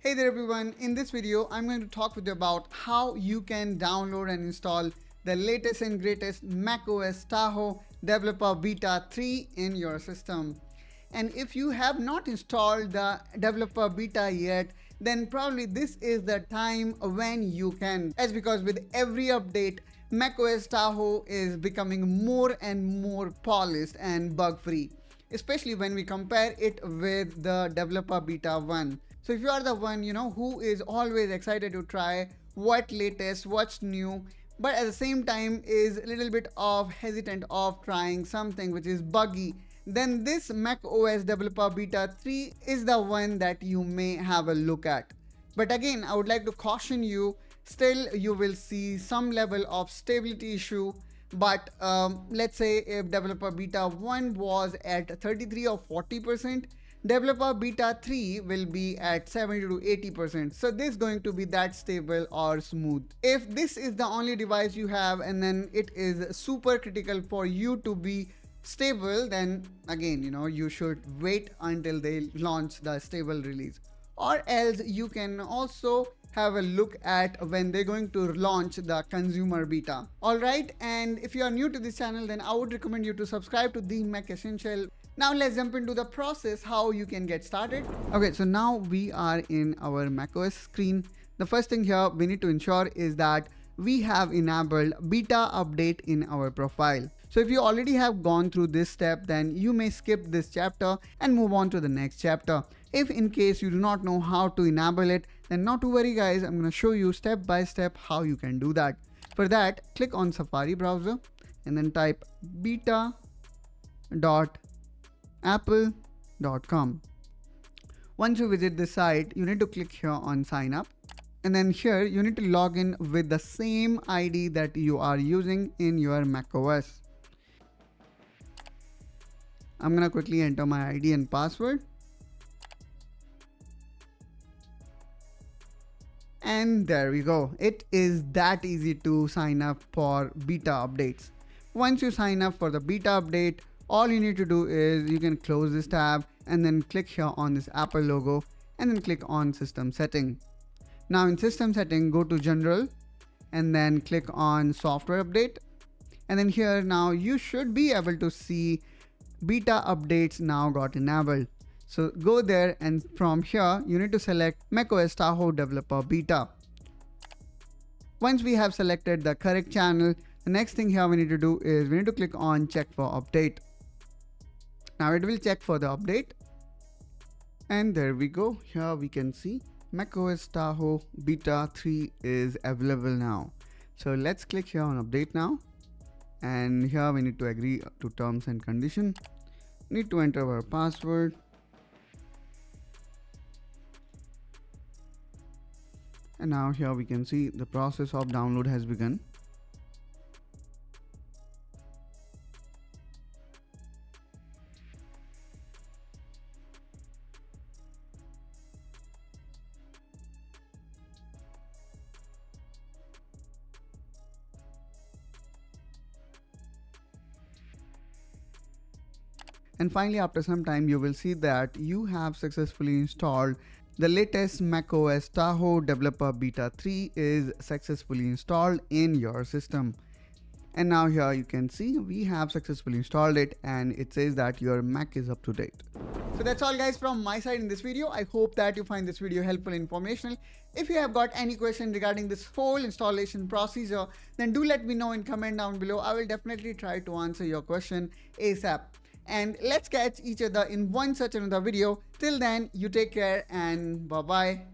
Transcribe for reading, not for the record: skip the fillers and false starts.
Hey there everyone, in this video I'm going to talk with you about how you can download and install the latest and greatest macOS Tahoe Developer Beta 3 in your system. And if you have not installed the Developer Beta yet, then probably this is the time when you can. That's because with every update, macOS Tahoe is becoming more and more polished and bug-free, especially when we compare it with the Developer Beta 1. So if you are the one, who is always excited to try what latest, what's new, but at the same time is a little bit of hesitant of trying something which is buggy, then this macOS Developer Beta 3 is the one that you may have a look at. But again, I would like to caution you, still you will see some level of stability issue. But let's say if Developer Beta 1 was at 33 or 40%, Developer Beta 3 will be at 70 to 80%. So this is going to be that stable or smooth. If this is the only device you have and then it is super critical for you to be stable, then again, you should wait until they launch the stable release. Or else you can also have a look at when they're going to launch the consumer beta. Alright, and if you are new to this channel, then I would recommend you to subscribe to the Mac Essential. Now let's jump into the process how you can get started. Okay, so now we are in our macOS screen. The first thing here we need to ensure is that we have enabled beta update in our profile. So if you already have gone through this step, then you may skip this chapter and move on to the next chapter. If in case you do not know how to enable it, then not to worry guys, I'm going to show you step by step how you can do that. For that, click on Safari browser and then type beta.apple.com. Once you visit this site, you need to click here on sign up. And then here you need to log in with the same ID that you are using in your macOS. I'm going to quickly enter my ID and password. And there we go. It is that easy to sign up for beta updates. Once you sign up for the beta update, all you need to do is you can close this tab and then click here on this Apple logo and then click on System Setting. Now in System Setting, go to General and then click on Software Update. And then here now you should be able to see beta updates now got enabled. So go there and from here you need to select macOS Tahoe Developer Beta. Once we have selected the correct channel, the next thing here we need to do is we need to click on Check for Update. Now it will check for the update. And there we go. Here we can see macOS Tahoe Beta 3 is available now. So let's click here on Update now. And here we need to agree to terms and condition. Need to enter our password. And now here we can see the process of download has begun. And finally, after some time, you will see that you have successfully installed the latest macOS Tahoe Developer Beta 3 is successfully installed in your system. And now here you can see we have successfully installed it and it says that your Mac is up to date. So that's all guys from my side in this video. I hope that you find this video helpful and informational. If you have got any question regarding this whole installation procedure, then do let me know in comment down below. I will definitely try to answer your question ASAP. And let's catch each other in one such another video. Till then, you take care and bye-bye.